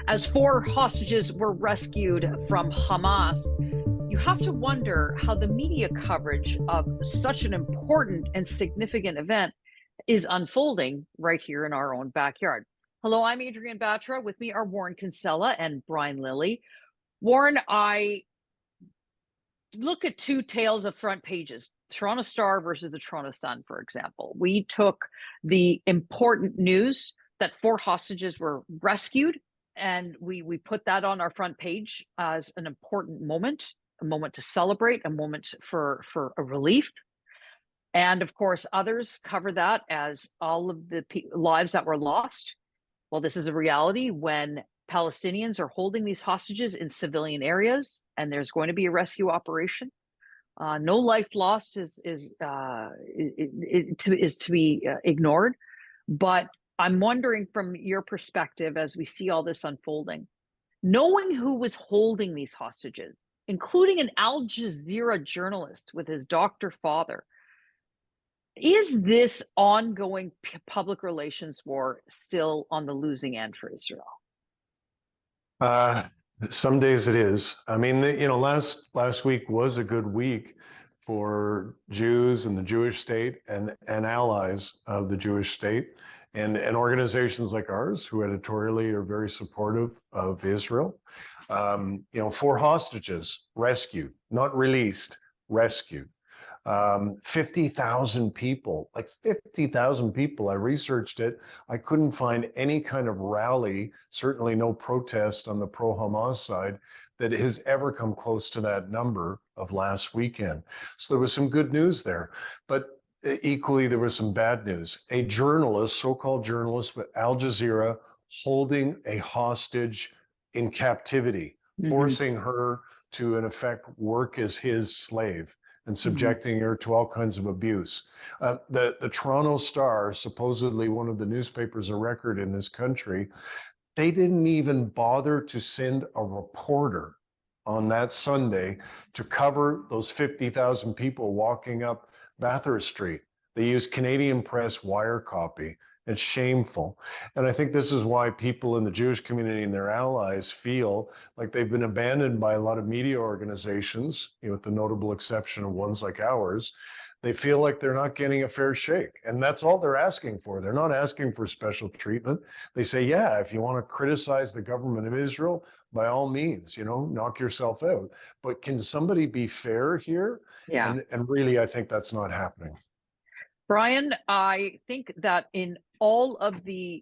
As four hostages were rescued from Hamas, you have to wonder how the media coverage of such an important and significant event is unfolding right here in our own backyard. Hello, I'm Adrienne Batra. With me are Warren Kinsella and Brian Lilley. Warren, I look at two tales of front pages, Toronto Star versus the Toronto Sun, for example. We took the important news that four hostages were rescued, and we put that on our front page as an important moment, a moment to celebrate, a moment for a relief. And of course, others cover that as all of the lives that were lost. Well, this is a reality when Palestinians are holding these hostages in civilian areas, and there's going to be a rescue operation. No life lost is to be ignored. But I'm wondering, from your perspective, as we see all this unfolding, knowing who was holding these hostages, including an Al Jazeera journalist with his doctor father, is this ongoing public relations war still on the losing end for Israel? Uh, some days it is. I mean, last week was a good week for Jews and the Jewish state and allies of the Jewish state and organizations like ours who editorially are very supportive of Israel. Four hostages rescued, not released, rescued. 50,000 people, like 50,000 people. I researched it. I couldn't find any kind of rally, certainly no protest on the pro-Hamas side, that has ever come close to that number of last weekend. So there was some good news there. But equally, there was some bad news. A journalist, so-called journalist with Al Jazeera, holding a hostage in captivity, forcing her to, in effect, work as his slave and subjecting her to all kinds of abuse. The Toronto Star, supposedly one of the newspapers of record in this country, they didn't even bother to send a reporter on that Sunday to cover those 50,000 people walking up Bathurst Street. They used Canadian Press wire copy. It's shameful. And I think this is why people in the Jewish community and their allies feel like they've been abandoned by a lot of media organizations, with the notable exception of ones like ours. They feel like they're not getting a fair shake. And that's all they're asking for. They're not asking for special treatment. They say, yeah, if you want to criticize the government of Israel, by all means, knock yourself out. But can somebody be fair here? Yeah. And really, I think that's not happening. Brian, I think that in all of the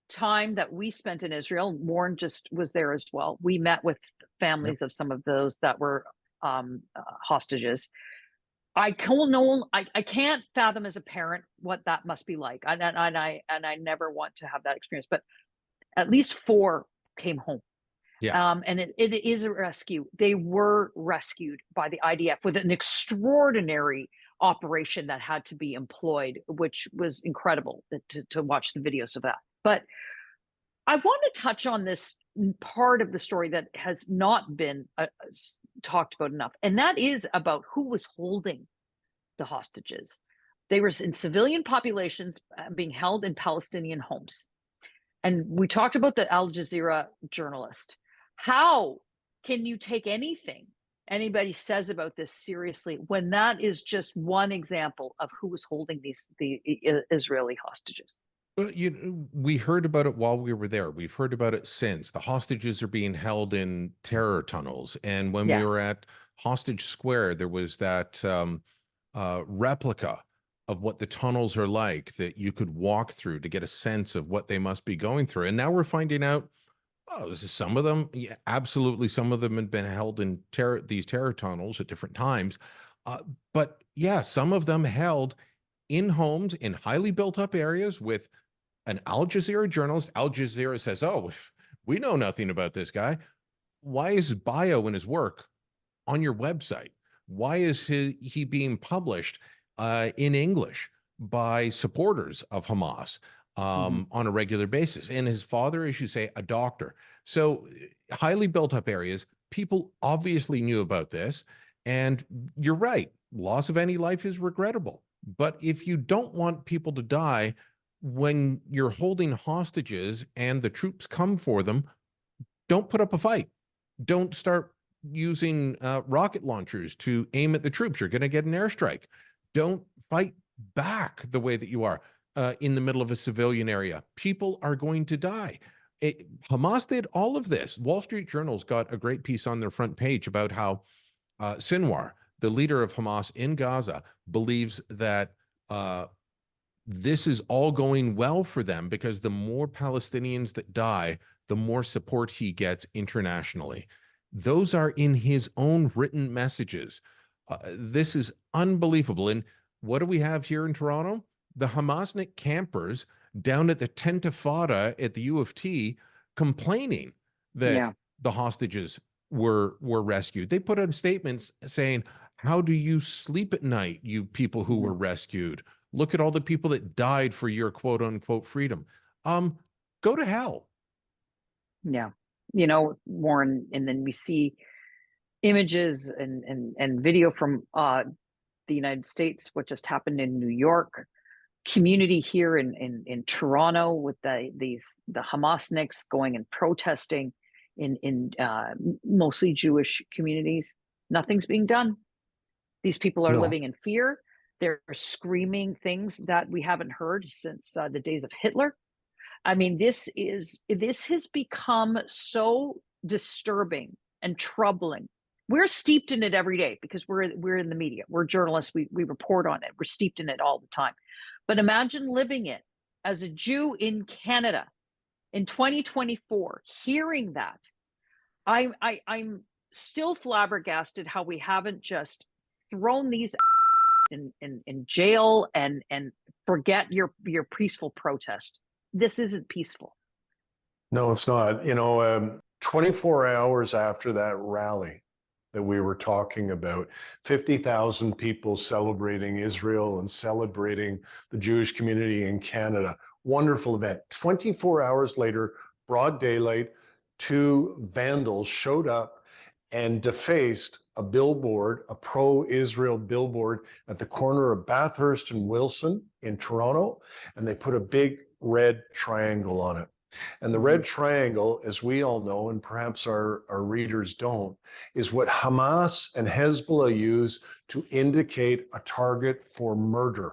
time that we spent in Israel, Warren just was there as well. We met with families of some of those that were hostages. I can't fathom as a parent what that must be like, and I never want to have that experience. But at least four came home. Yeah. And it is a rescue. They were rescued by the IDF with an extraordinary operation that had to be employed, which was incredible to watch the videos of that. But I want to touch on this part of the story that has not been talked about enough, and that is about who was holding the hostages. They were in civilian populations being held in Palestinian homes. And we talked about the Al Jazeera journalist. How can you take anything anybody says about this seriously when that is just one example of who was holding the Israeli hostages? Well, we heard about it while we were there. We've heard about it since. The hostages are being held in terror tunnels. And when we were at Hostage Square, there was that replica of what the tunnels are like that you could walk through to get a sense of what they must be going through. And now we're finding out, some of them, absolutely, some of them had been held in these terror tunnels at different times. But yeah, some of them held in homes in highly built up areas with an Al Jazeera journalist. Al Jazeera says, oh, we know nothing about this guy. Why is his bio and his work on your website? Why is he being published in English by supporters of Hamas on a regular basis? And his father, as you say, a doctor. So highly built up areas, people obviously knew about this. And you're right, loss of any life is regrettable. But if you don't want people to die when you're holding hostages and the troops come for them, don't put up a fight. Don't start using rocket launchers to aim at the troops. You're going to get an airstrike. Don't fight back the way that you are in the middle of a civilian area. People are going to die. Hamas did all of this. Wall Street Journal's got a great piece on their front page about how Sinwar, the leader of Hamas in Gaza, believes that this is all going well for them because the more Palestinians that die, the more support he gets internationally. Those are in his own written messages. This is unbelievable. And what do we have here in Toronto? The Hamasnik campers down at the Tentifada at the U of T complaining that the hostages were rescued. They put out statements saying, how do you sleep at night, you people who were rescued? Look at all the people that died for your quote unquote freedom. Go to hell. Yeah. You know, Warren, and then we see images and video from the United States, what just happened in New York, community here in Toronto with the Hamasniks going and protesting in mostly Jewish communities. Nothing's being done. These people are living in fear. They're screaming things that we haven't heard since the days of Hitler. I mean, this has become so disturbing and troubling. We're steeped in it every day because we're in the media. We're journalists. We report on it. We're steeped in it all the time. But imagine living it as a Jew in Canada in 2024, hearing that. I'm still flabbergasted how we haven't just thrown these in jail and forget your peaceful protest. This isn't peaceful. No, it's not. 24 hours after that rally that we were talking about, 50,000 people celebrating Israel and celebrating the Jewish community in Canada. Wonderful event. 24 hours later, broad daylight, two vandals showed up and defaced a billboard, a pro-Israel billboard at the corner of Bathurst and Wilson in Toronto, and they put a big red triangle on it. And the red triangle, as we all know, and perhaps our readers don't, is what Hamas and Hezbollah use to indicate a target for murder.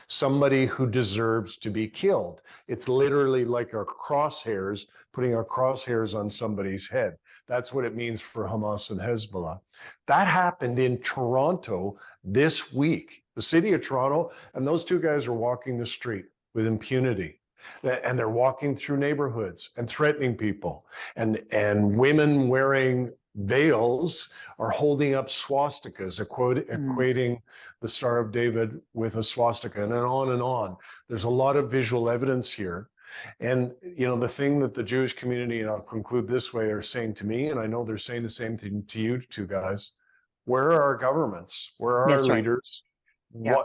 Somebody who deserves to be killed. It's literally like our crosshairs, putting our crosshairs on somebody's head. That's what it means for Hamas and Hezbollah. That happened in Toronto this week, the city of Toronto, and those two guys are walking the street with impunity. And they're walking through neighborhoods and threatening people. And women wearing veils are holding up swastikas, equating the Star of David with a swastika, and on and on. There's a lot of visual evidence here. And, the thing that the Jewish community, and I'll conclude this way, are saying to me, and I know they're saying the same thing to you two guys, where are our governments? Where are our leaders? Yeah.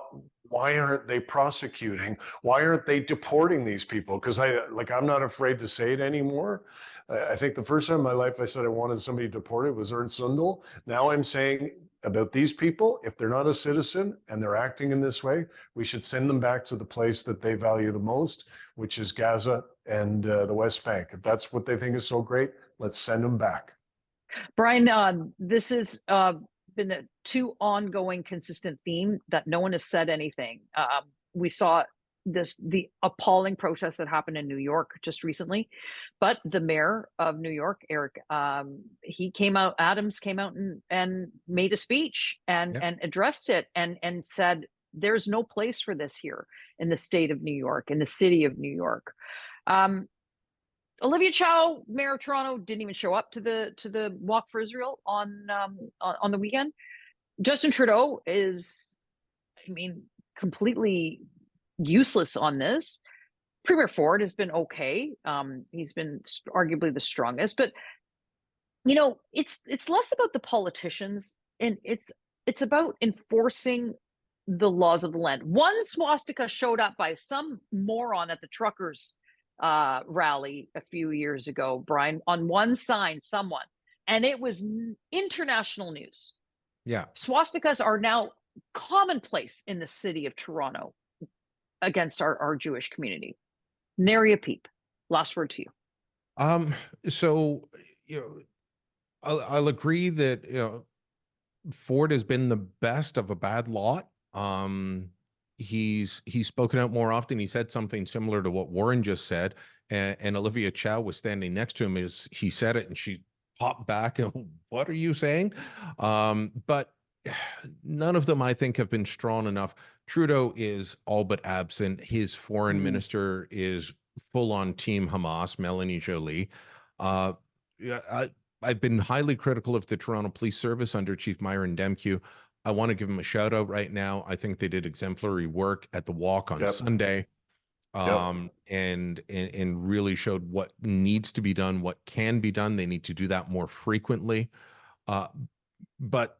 Why aren't they prosecuting? Why aren't they deporting these people? Because I'm not afraid to say it anymore. I think the first time in my life I said I wanted somebody deported was Ernst Sundal. Now I'm saying about these people, if they're not a citizen and they're acting in this way, we should send them back to the place that they value the most, which is Gaza and the West Bank. If that's what they think is so great, let's send them back. Brian, this has been a two ongoing consistent theme that no one has said anything. We saw the appalling protest that happened in New York just recently, but the mayor of New York, Eric, Adams came out and made a speech and addressed it and said there's no place for this here in the state of New York, in the city of New York. Olivia Chow, mayor of Toronto, didn't even show up to the Walk for Israel on the weekend. Justin Trudeau is, completely useless on this. Premier Ford has been okay. He's been arguably the strongest, but it's less about the politicians and it's about enforcing the laws of the land. One swastika showed up by some moron at the truckers rally a few years ago, Brian, on one sign, someone, and it was international news. Yeah. Swastikas are now commonplace in the city of Toronto against our Jewish community. Nary a peep. Last word to you. So you know, I'll agree that, Ford has been the best of a bad lot. He's spoken out more often. He said something similar to what Warren just said, and Olivia Chow was standing next to him as he said it, and she popped back and, what are you saying? But none of them, I think, have been strong enough. Trudeau is all but absent. His foreign minister is full on Team Hamas, Melanie Joly. Yeah, I've been highly critical of the Toronto Police Service under Chief Myron Demkew. I want to give him a shout out right now. I think they did exemplary work at the walk on Sunday, and really showed what needs to be done, what can be done. They need to do that more frequently. But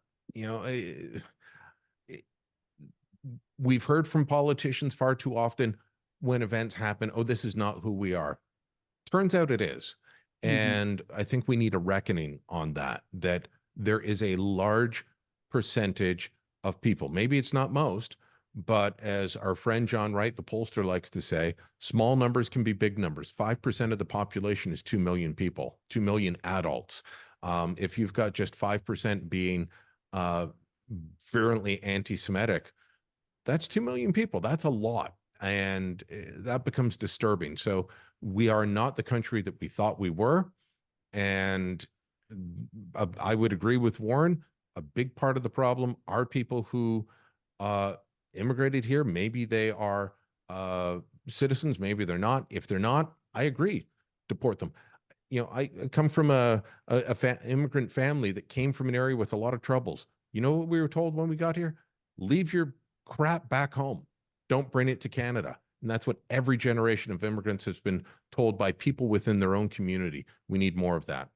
we've heard from politicians far too often when events happen, oh, this is not who we are. Turns out it is. And I think we need a reckoning on that there is a large percentage of people, maybe it's not most, but as our friend John Wright, the pollster, likes to say, small numbers can be big numbers. 5% of the population is 2 million people, 2 million adults. If you've got just 5% being virulently anti-Semitic, that's 2 million people. That's a lot. And that becomes disturbing. So we are not the country that we thought we were. And I would agree with Warren. A big part of the problem are people who immigrated here. Maybe they are citizens, maybe they're not. If they're not, I agree, deport them. I come from a immigrant family that came from an area with a lot of troubles. You know what we were told when we got here? Leave your crap back home. Don't bring it to Canada. And that's what every generation of immigrants has been told by people within their own community. We need more of that.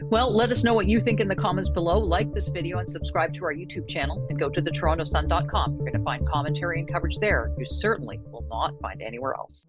Well, let us know what you think in the comments below. Like this video and subscribe to our YouTube channel, and go to thetorontosun.com. You're going to find commentary and coverage there you certainly will not find anywhere else.